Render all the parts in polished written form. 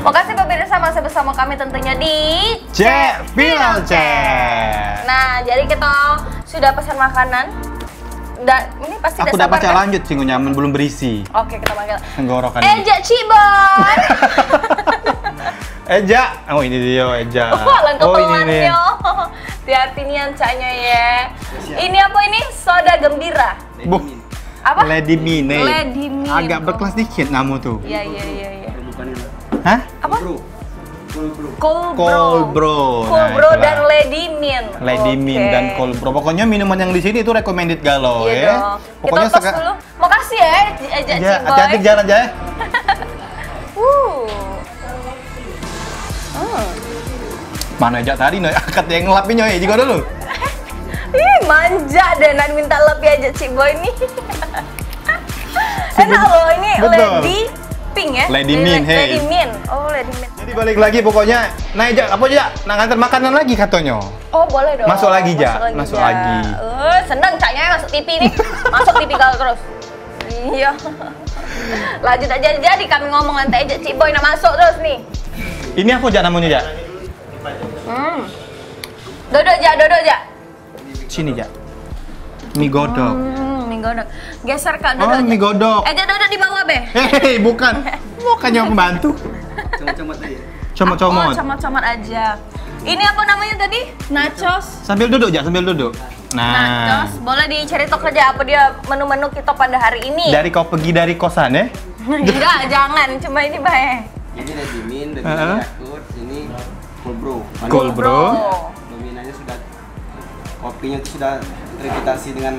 Makasih pemirsa masih bersama kami tentunya di Cek Viral Cek. Nah, jadi kita sudah pesan makanan. Ini pasti Aku dapat cak lanjut sih nyaman belum berisi. Oke, kita panggil. Tenggorokan. Eja Ciboy. Eja. Oh ini dia Eja. Lengkap Oh ini nih. Hati-hati nih caknya ya. Ini apa ini? Soda gembira. Bu. Apa? Lady Mine. Lady Mine. Agak berkelas dikit namu tuh. Iya. Hah? Apa? Cold Bro. Cold Bro dan Lady Min. Lady Min dan Cold Bro. Pokoknya minuman yang di sini itu recommended galau iya ya. Dong. Pokoknya kita tos dulu. Makasih ya, Eja ya, Ciboy. hati-hati jalan aja ya. Mana Eja tadi no? Akad yang ngelapin nyoy juga dulu. Ih, manja deh nak minta lebih aja Ciboy ini. Enak loh ini. Betul. Lady Pink ya? Lady Min, hey. Lady Min. Oh, Lady Min. Jadi balik lagi pokoknya. Nah Eja, apa aja? Nah ngantar makanan lagi katanya. Oh, boleh dong. Masuk lagi, Ja. Masuk lagi. Seneng caknya masuk TV nih. Masuk TV kalau terus. Iya. Lanjut aja. Jadi kami ngomong nanti aja Ciboy nak masuk terus nih. Ini apa Ja namanya Ja? Dodok Ja. Sini Ja. Mie godok. Mie godok. Geser Kak Oh, dodok. mie godok. Dodok di bawah, Be. Hei, bukan. Bukannya pembantu. Comot-comot aja. Comot-comot. Oh, comot-comot aja. Ini apa namanya tadi? Nachos. Sambil duduk Ja, sambil duduk. Nah. Nachos. Boleh diceritakan aja apa dia menu-menu kita pada hari ini? Dari kau pergi dari kosan ya? Enggak, jangan. Cuma ini, Be. Ini Lady Min, Yakult, ini Cold Bro. Cold Bro. Dominannya sudah, kopinya itu sudah tervegetasi dengan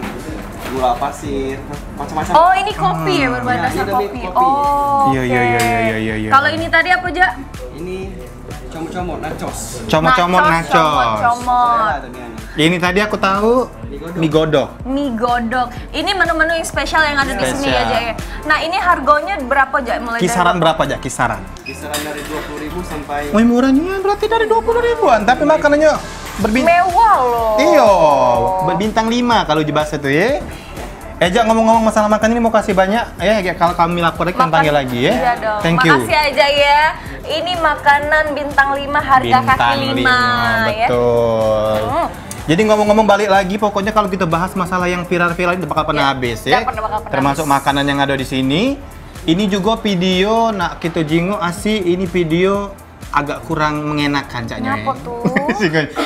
gula pasir, macam-macam. Oh, ini kopi ya, berbahan Iya, dasar ini lebih kopi. kopi. Oh, Iya, oke. iya. Kalau ini tadi apa, Ja? Ini comot-comot, nachos. Comot-comot nachos. Comot. Ini tadi aku tahu mie godok. Mie godok. Ini menu-menu yang spesial yang ada di sini ya, Ja. Nah, ini harganya berapa, Ja? Mulai Kisaran dari berapa Ja? Kisaran? Kisaran dari 20.000 sampai Wih murahnya berarti dari 20.000-an, tapi makanannya mewah loh. Iyo, berbintang 5 kalau di bahasa itu ya. Eja ngomong-ngomong masalah makan ini mau kasih banyak ya, kalau kami lapor kan panggil lagi ya. Iya dong. Thank you. Makasih aja ya. Ini makanan bintang 5 harga kaki 5 ya. Betul. Jadi ngomong-ngomong balik lagi, pokoknya kalau kita bahas masalah yang viral-viral itu bakal pernah habis ya. Bakal pernah Termasuk habis. makanan yang ada di sini. Ini juga video nak kita jingo asi ini video agak kurang mengenakan caknya. Kenapa tuh?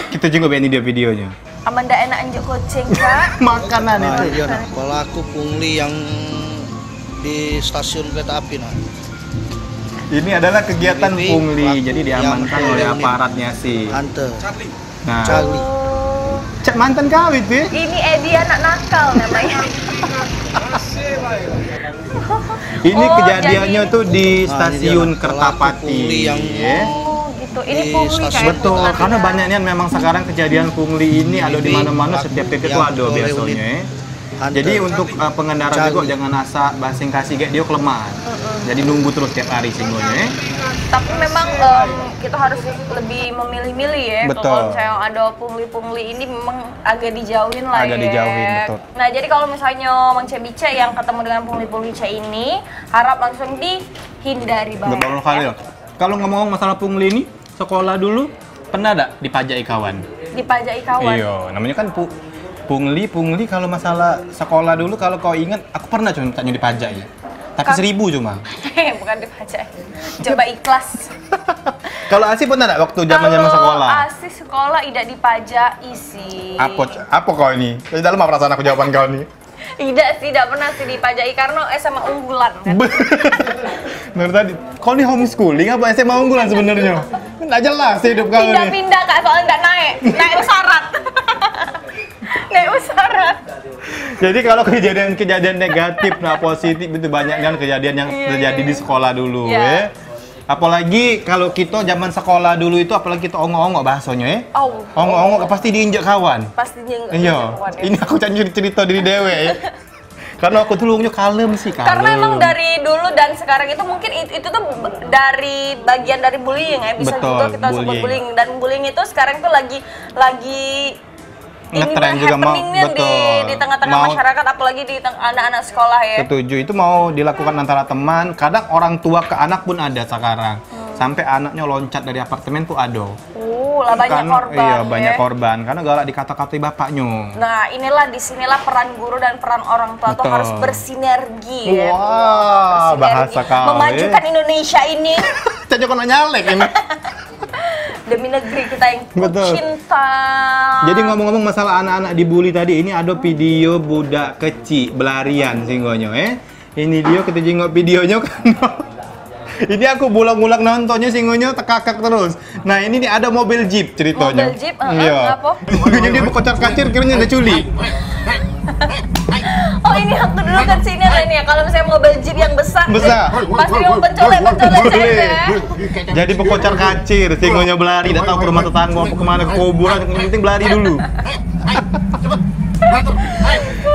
Kita jingo ini dia videonya. Amanda enak anjuk kucing, Kak. Makanan Nah, itu. iya nah, pelaku pungli yang di stasiun kereta api nah. Ini adalah kegiatan Ini pungli, pelaku jadi diamankan yang oleh ini. aparatnya sih. Ante, Nah, Charlie. cek mantan kawin tuh. Ini Edi anak nakal namanya. Ini Oh, kejadiannya jadi- tuh di Nah, stasiun ini dia, Kertapati. pelaku pungli yang- ya. Oh, gitu. Ini Di pungli stasiun. kayak Betul, bukan karena ya? banyaknya memang sekarang kejadian pungli ini ada di mana-mana, setiap titik tuh ada biasanya. ya. Ante. Jadi untuk pengendara juga Charlie. jangan asa basing kasih kayak dia kelemahan. Jadi nunggu terus tiap hari singgonya. ya. Tapi memang kita harus lebih memilih-milih ya. Betul. Kalau misalnya ada pungli-pungli ini memang agak dijauhin lah Agak ya. dijauhin, betul. Nah, jadi kalau misalnya Mang Cebice yang ketemu dengan pungli-pungli C ini, harap langsung dihindari banget. Betul kali. Kalau ngomong masalah pungli ini, sekolah dulu pernah ada dipajai kawan? Dipajai kawan. Iya, namanya kan pungli kalau masalah sekolah dulu kalau kau ingat aku pernah cuma tanya dipajak ya. Tapi 1.000 cuma. Bukan dipajai. Coba ikhlas. Kalau Asi pernah enggak waktu zaman-zaman sekolah? Kalau Asi sekolah tidak dipajai sih. Apa kau ini? Jadi dalam apa perasaan aku jawaban kau nih? Tidak pernah sih dipajai karena SMA unggulan kan. Bener tadi, kau ini homeschooling apa SMA unggulan sebenarnya? Nggak jelas hidup kau nih. Pindah-pindah Kak, soalnya nggak naik syarat. Naik syarat. Jadi kalau kejadian-kejadian negatif, nah positif itu banyak kan kejadian yang terjadi di sekolah dulu Iya. ya. Apalagi kalau kita zaman sekolah dulu itu, apalagi kita ongok-ongok bahasanya ya. Oh. Ongok-ongok pasti diinjek kawan. Pastinya nggak Iya, kawan ya. ini aku cerita diri dewe ya. Karena aku tulungnya kalem sih, kalem. Karena emang dari dulu dan sekarang itu mungkin itu tuh dari bagian dari bullying ya, bisa Betul, juga kita sebut bullying. bullying. Dan bullying itu sekarang tuh lagi ngetren juga mau happeningnya di tengah-tengah Mau- masyarakat, apalagi di anak-anak sekolah ya. Setuju, itu mau dilakukan antara teman, kadang orang tua ke anak pun ada sekarang. Sampai anaknya loncat dari apartemen tuh ada. Lah banyak korban. Iya, banyak korban karena galak dikata-katai bapaknya. Nah, disinilah peran guru dan peran orang tua tuh Betul. harus bersinergi. Wah, bahasa kali. Memajukan Indonesia ini Caca kok nyalek ini. demi negeri kita yang Betul. cinta. Jadi ngomong-ngomong masalah anak-anak dibully tadi, ini ada video budak kecil belarian singgonyo Ini dia kita jengok videonya kan. Ini aku bulang-bulang nontonnya singgonyo tekakak terus. Nah, ini nih ada mobil jeep ceritanya. Mobil jeep, Iya. apa? Singgonyo dia berkocar-kacir kiranya ada culi. Oh, ini aku dulu kan sini ada nih ya. Kalau misalnya mobil jeep yang besar, pasti yang pencolek saya. Jadi berkocar-kacir, singgonyo belari, tidak tahu ke rumah tetangga apa kemana, ke kuburan, yang penting belari dulu.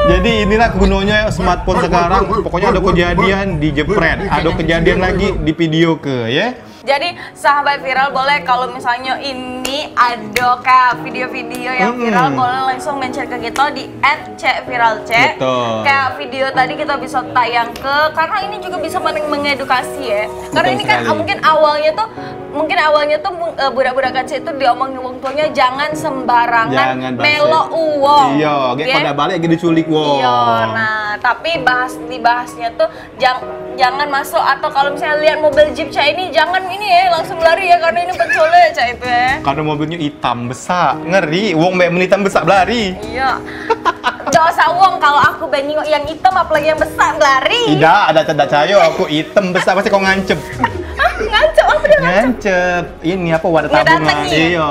Jadi inilah gunanya smartphone sekarang. Pokoknya ada kejadian di jepret, ada kejadian lagi di video ke ya. Jadi sahabat viral boleh kalau misalnya ini ada kayak video-video yang viral boleh langsung mention ke kita di @cviralc. Betul. Kayak video tadi kita bisa tayang karena ini juga bisa mengedukasi ya. Karena Betul ini kan sekali. mungkin awalnya tuh budak-budak kecil itu diomongin wong tuanya jangan sembarangan melo uang. Iya, kayak pada balik gitu diculik wong. Iya, nah tapi dibahasnya tuh jangan masuk atau kalau misalnya lihat mobil jeep cah ini jangan ini ya langsung lari ya karena ini pencolek cah itu ya. Karena mobilnya hitam besar, ngeri. Wong mbak hitam besar lari. Iya. Dosa uang kalau aku beningok yang hitam apalagi yang besar lari. Tidak, ada cadak cayo. Aku hitam besar pasti kau ngancep. Ngancep apa dia ngancep? Ngancep. Ini apa wadah Nggak tabungan? dateng nih. Iya.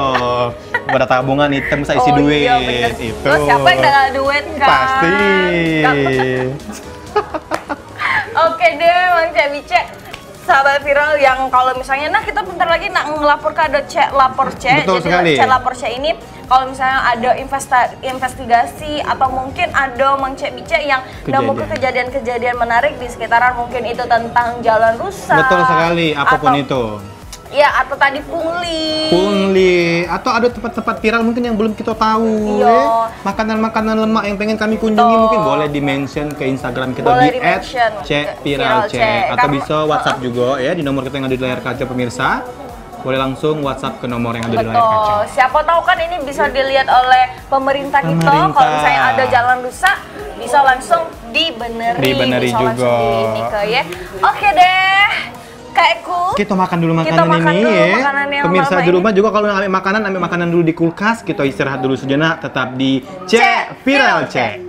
Wadah tabungan hitam saya isi duit. Iya, bener. Itu. Terus siapa yang ada duit kan? Pasti. Oke deh, Mang Cek Bice. Sahabat viral yang kalau misalnya, kita bentar lagi nak ngelapor ke ada cek lapor cek. Betul jadi sekali. cek lapor cek ini kalau misalnya ada investigasi atau mungkin ada Mang Cek Bice yang nemu ke kejadian-kejadian menarik di sekitaran mungkin itu tentang jalan rusak. Betul sekali, apapun itu. Ya, atau tadi pungli. Atau ada tempat-tempat viral mungkin yang belum kita tahu. Iya. Makanan-makanan lemak yang pengen kami kunjungi mungkin boleh di-mention ke Instagram kita Boleh di di-mention. @cviralc atau bisa WhatsApp juga ya di nomor kita yang ada di layar kaca pemirsa. Boleh langsung WhatsApp ke nomor yang ada di layar kaca. Betul. Siapa tahu kan ini bisa dilihat oleh pemerintah kita. Kalau misalnya ada jalan rusak, bisa langsung dibeneri. Bisa juga. langsung di ini ke ya. Oke deh. Kayakku. Kita makan dulu Kita makanan makan ini dulu ya. makanan yang Pemirsa lama di rumah juga kalau ambil makanan dulu di kulkas. Kita istirahat dulu sejenak. Tetap di Cek Viral Cek.